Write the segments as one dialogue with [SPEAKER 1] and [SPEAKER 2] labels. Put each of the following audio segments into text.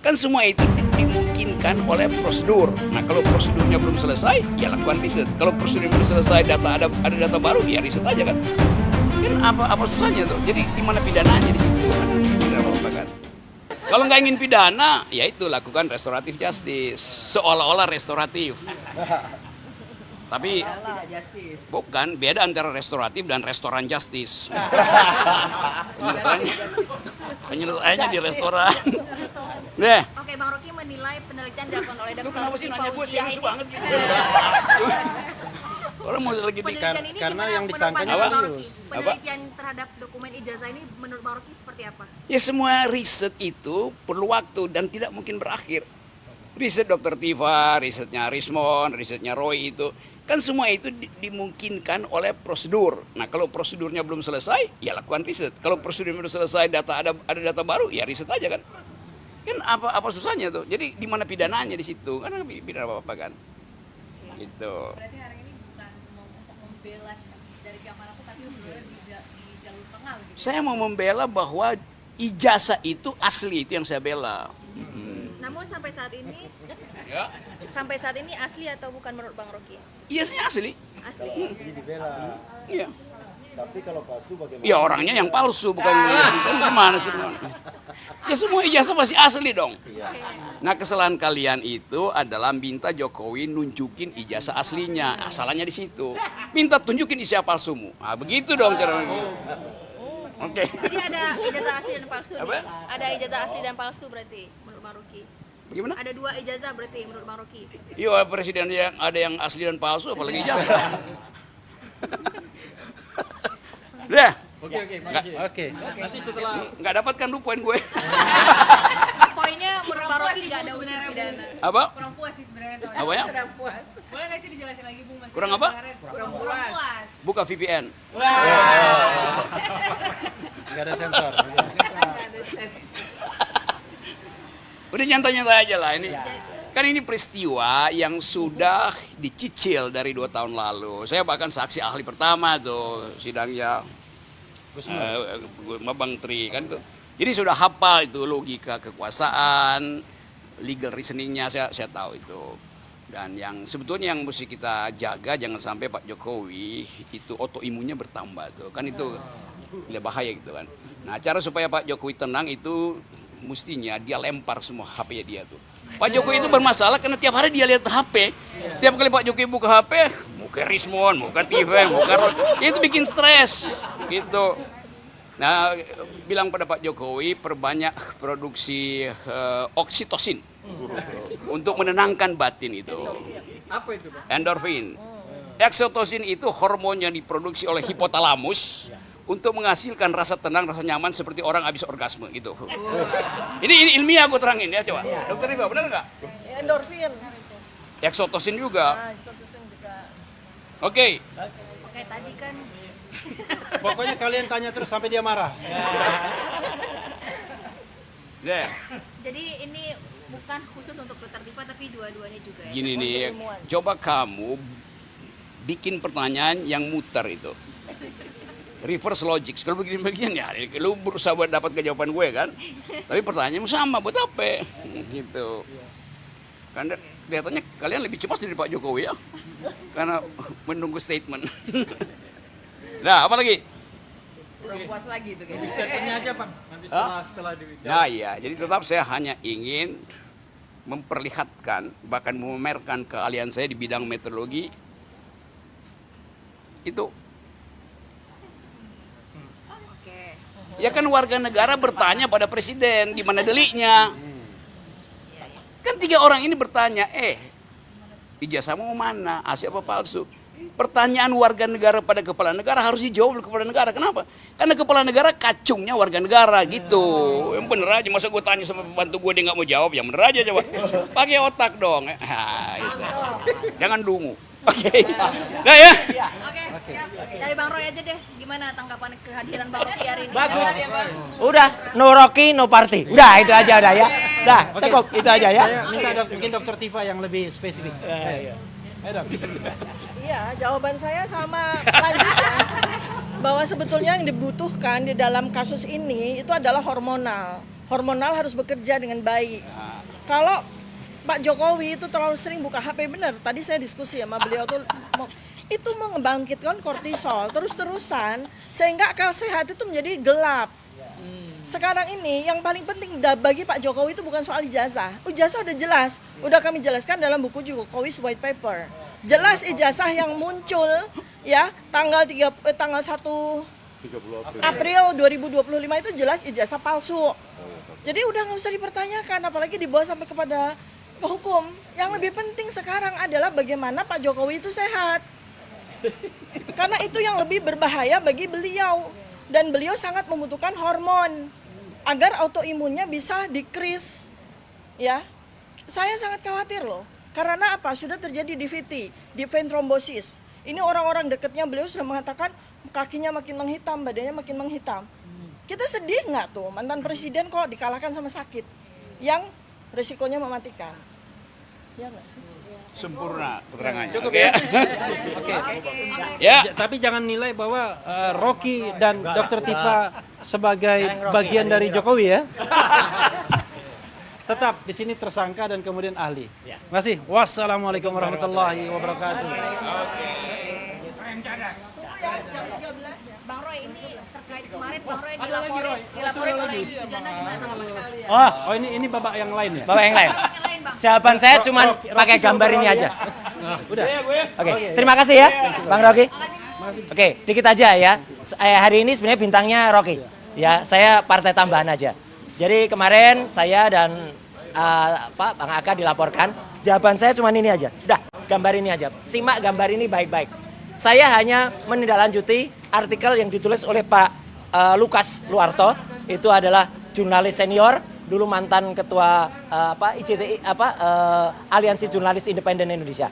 [SPEAKER 1] Kan semua itu dimungkinkan oleh prosedur. Nah, kalau prosedurnya belum selesai, ya lakukan riset. Kalau prosedurnya belum selesai, ada data baru, ya riset aja kan. Kan apa susahnya tuh? Jadi di mana pidananya di situ? Kan tidak apa-apa kan. Kalau nggak ingin pidana, ya itu lakukan restoratif justice, seolah-olah restoratif. Tapi bukan, beda antara restoratif dan restoran justice. Penyelesaiannya di restoran. Deh.
[SPEAKER 2] Oke, Bang Rocky menilai penelitian dilakukan oleh
[SPEAKER 1] Lu
[SPEAKER 2] Dr.
[SPEAKER 1] kenapa sih nanya gue serius banget gitu? Orang mau lagi di
[SPEAKER 2] Penelitian ini
[SPEAKER 3] karena
[SPEAKER 2] gimana
[SPEAKER 3] yang
[SPEAKER 2] menurut
[SPEAKER 3] disangkanya
[SPEAKER 2] Bang
[SPEAKER 3] serius.
[SPEAKER 2] Rocky? Penelitian terhadap dokumen ijazah ini menurut Bang Rocky seperti apa?
[SPEAKER 1] Ya semua riset itu perlu waktu dan tidak mungkin berakhir. Riset Dr. Tifa, risetnya Rismon, risetnya Roy itu. Kan semua itu dimungkinkan oleh prosedur. Nah, kalau prosedurnya belum selesai, ya lakukan riset. Kalau prosedurnya belum selesai, ada data baru, ya riset aja kan. Kan apa susahnya tuh? Jadi di mana pidananya di situ? Kan pidana apa-apa kan. Gitu.
[SPEAKER 2] Berarti hari ini bukan untuk membela dari pihak manapun, tapi di jalur tengah begitu.
[SPEAKER 1] Saya mau membela bahwa ijazah itu asli, itu yang saya bela.
[SPEAKER 2] Namun sampai saat ini asli atau bukan menurut Bang Rocky?
[SPEAKER 1] Ijazahnya asli.
[SPEAKER 2] Asli.
[SPEAKER 3] Ini dibela.
[SPEAKER 1] Iya.
[SPEAKER 3] Tapi kalau palsu bagaimana?
[SPEAKER 1] Ya orangnya yang palsu bukan kan gimana sih? Ya semua ijazah masih asli dong. Nah, kesalahan kalian itu adalah minta Jokowi nunjukin ijazah aslinya. Nah, salahnya di situ. Minta tunjukin ijazah palsumu. Nah, begitu dong cara. Oke.
[SPEAKER 2] Jadi ada ijazah asli dan palsu
[SPEAKER 1] Apa?
[SPEAKER 2] nih. Ada ijazah asli dan palsu berarti menurut Bang Rocky.
[SPEAKER 1] Bagaimana?
[SPEAKER 2] Ada 2 ijazah berarti menurut Bang Rocky.
[SPEAKER 1] Iya, presiden yang ada yang asli dan palsu apalagi ijazah. Deh.
[SPEAKER 4] Oke, makasih.
[SPEAKER 3] Oke.
[SPEAKER 4] Nanti setelah
[SPEAKER 1] Nggak dapat kan lu poin gue.
[SPEAKER 2] Poinnya menurut Bang Rocky tidak ada unsur pidana.
[SPEAKER 1] Apa?
[SPEAKER 2] Kurang puas sih sebenarnya soalnya.
[SPEAKER 1] Apa ya?
[SPEAKER 2] Kurang puas. Boleh nggak sih dijelasin lagi Bung?
[SPEAKER 1] Kurang apa?
[SPEAKER 2] Kurang puas.
[SPEAKER 1] Buka VPN.
[SPEAKER 3] Nggak ada sensor.
[SPEAKER 1] Udah nyantai-nyantai aja lah ini. Kan ini peristiwa yang sudah dicicil dari 2 tahun lalu. Saya bahkan saksi ahli pertama tuh sidangnya Bang Tri kan tuh. Jadi sudah hafal itu logika kekuasaan, legal reasoningnya saya tahu itu. Dan yang sebetulnya yang mesti kita jaga jangan sampai Pak Jokowi itu autoimunnya bertambah tuh. Kan itu bahaya gitu kan. Nah, cara supaya Pak Jokowi tenang itu mestinya dia lempar semua HP dia tuh. Pak Jokowi itu bermasalah karena tiap hari dia lihat HP. Tiap kali Pak Jokowi buka HP, muka Rismon, muka Tifa, muka Roy. Itu bikin stres gitu. Nah, bilang pada Pak Jokowi perbanyak produksi oksitosin untuk menenangkan batin itu.
[SPEAKER 4] apa itu, Pak?
[SPEAKER 1] Endorfin. Oksitosin itu hormon yang diproduksi oleh hipotalamus untuk menghasilkan rasa tenang, rasa nyaman seperti orang habis orgasme gitu. Ini ilmiah aku terangin ya coba. Dokter Riva, benar nggak?
[SPEAKER 5] Endorfin.
[SPEAKER 1] Oksitosin juga.
[SPEAKER 5] Oksitosin juga.
[SPEAKER 1] Oke.
[SPEAKER 2] Oke, tadi kan
[SPEAKER 3] Pokoknya kalian tanya terus sampai dia marah.
[SPEAKER 1] Deh.
[SPEAKER 2] jadi ini bukan khusus untuk Dr. Diva tapi dua-duanya juga ya.
[SPEAKER 1] Gini nih, coba kamu bikin pertanyaan yang muter itu. Reverse logic. Kalau begini-begini ya, lu berusaha buat dapat jawaban gue kan. Tapi pertanyaanmu sama, buat apa? Gitu. Karena kelihatannya kalian lebih cepat dari Pak Jokowi ya. Karena menunggu statement. Nah, apa lagi?
[SPEAKER 5] Kurang puas lagi itu kayaknya.
[SPEAKER 4] Statementnya aja, Pak. Nanti setelah dijawab.
[SPEAKER 1] Nah iya, jadi tetap saya hanya ingin memperlihatkan, bahkan memamerkan keahlian saya di bidang meteorologi. Itu.
[SPEAKER 2] Oke.
[SPEAKER 1] Ya kan warga negara bertanya pada presiden, di mana deliknya? Kan 3 orang ini bertanya, ijazahmu mana? Asli apa palsu? Pertanyaan warga negara pada kepala negara harus dijawab oleh kepala negara. Kenapa? Karena kepala negara kacungnya warga negara gitu. Yang bener aja, masa gue tanya sama pembantu gue dia nggak mau jawab, yang bener aja coba. Pakai otak dong. Gitu. Jangan dungu. Oke. Nah ya.
[SPEAKER 2] Oke, siap. Dari Bang Roy aja deh, gimana tanggapan kehadiran Bang Rocky hari ini?
[SPEAKER 5] Bagus. Udah, no Rocky, no party. Udah, itu aja udah ya. Udah, cukup itu aja ya.
[SPEAKER 3] Saya minta mungkin Dokter Tifa yang lebih spesifik. Ayo, Dok.
[SPEAKER 6] Iya, jawaban saya sama lanjutnya bahwa sebetulnya yang dibutuhkan di dalam kasus ini itu adalah hormonal. Hormonal harus bekerja dengan baik. kalau Pak Jokowi itu terlalu sering buka HP, benar. Tadi saya diskusi sama beliau tuh itu membangkitkan kortisol terus-terusan sehingga akal sehat itu menjadi gelap. Sekarang ini yang paling penting bagi Pak Jokowi itu bukan soal ijazah. Ijazah udah jelas, udah kami jelaskan dalam buku Jokowi's White Paper. Jelas ijazah yang muncul ya tanggal 1 April 2025 itu jelas ijazah palsu. Jadi udah nggak usah dipertanyakan, apalagi dibawa sampai kepada ke hukum. Yang lebih penting sekarang adalah bagaimana Pak Jokowi itu sehat. Karena itu yang lebih berbahaya bagi beliau. Dan beliau sangat membutuhkan hormon agar autoimunnya bisa decrease. Ya, saya sangat khawatir loh. Karena apa? Sudah terjadi DVT, deep vein thrombosis. Ini orang-orang dekatnya beliau sudah mengatakan kakinya makin menghitam, badannya makin menghitam. Kita sedih nggak tuh mantan presiden kok dikalahkan sama sakit yang resikonya mematikan. Ya nggak sih?
[SPEAKER 1] Sempurna keterangannya.
[SPEAKER 3] Cukup
[SPEAKER 1] Oke,
[SPEAKER 3] ya.
[SPEAKER 1] ya.
[SPEAKER 3] Oke.
[SPEAKER 1] Ya.
[SPEAKER 3] Tapi jangan nilai bahwa Rocky dan Dr. Tifa sebagai bagian dari Jokowi ya. Tetap di sini tersangka dan kemudian ahli. Terima kasih. Wassalamualaikum warahmatullahi wabarakatuh.
[SPEAKER 2] Bang Roy, ini terkait kemarin Bang Roy dilaporin oleh Egy Sujana gimana tanggapan?
[SPEAKER 3] Oh ini babak yang lain ya.
[SPEAKER 5] Bapak yang lain.
[SPEAKER 2] Yang lain Bang.
[SPEAKER 5] Jawaban saya cuman pakai gambar ini aja.
[SPEAKER 3] Udah.
[SPEAKER 5] Oke, terima kasih ya, Bang Rocky. Oke, dikit aja ya. Hari ini sebenarnya bintangnya Rocky. Ya, saya partai tambahan aja. Jadi kemarin saya dan Bang Aka dilaporkan. Jawaban saya cuma ini aja. Udah, gambar ini aja. Simak gambar ini baik-baik. Saya hanya menindaklanjuti artikel yang ditulis oleh Pak Lukas Luarto. Itu adalah jurnalis senior, dulu mantan ketua ICTI Aliansi Jurnalis Independen Indonesia.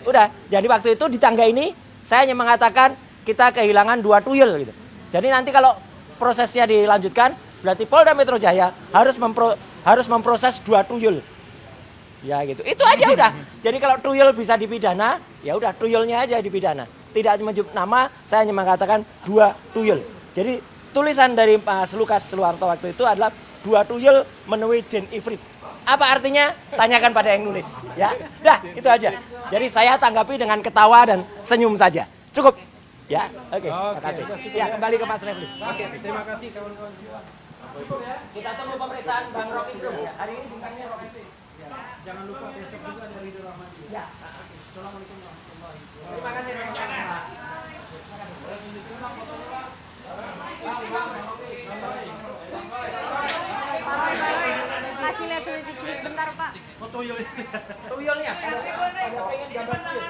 [SPEAKER 5] Udah, jadi waktu itu di tangga ini saya hanya mengatakan kita kehilangan 2 tuyul gitu. Jadi nanti kalau prosesnya dilanjutkan, berarti Polda Metro Jaya harus memproses 2 tuyul. Ya gitu. Itu aja udah. Jadi kalau tuyul bisa dipidana, ya udah tuyulnya aja dipidana. Tidak menyebut nama, saya hanya mengatakan 2 tuyul. Jadi tulisan dari Mas Lukas Luarto waktu itu adalah 2 tuyul menemui jin ifrit. Apa artinya? Tanyakan pada yang nulis. Ya, dah itu aja. Jadi saya tanggapi dengan ketawa dan senyum saja. Cukup. Ya, oke. Terima kasih. Ya, kembali ke Mas Refli.
[SPEAKER 3] Oke, terima kasih kawan-kawan semua.
[SPEAKER 5] Kita tunggu pemeriksaan Bang Rocky dulu ya. Hari ini bintangnya Rocky.
[SPEAKER 3] Jangan lupa besok juga ada Ridho Rahman.
[SPEAKER 5] Ya.
[SPEAKER 3] Assalamualaikum warahmatullahi wabarakatuh.
[SPEAKER 5] Terima kasih rencana.
[SPEAKER 2] Kasih lihat sedikit bentar Pak.
[SPEAKER 3] Foto yuk.
[SPEAKER 5] Tuyulnya. Ada pengen gambar tuyul.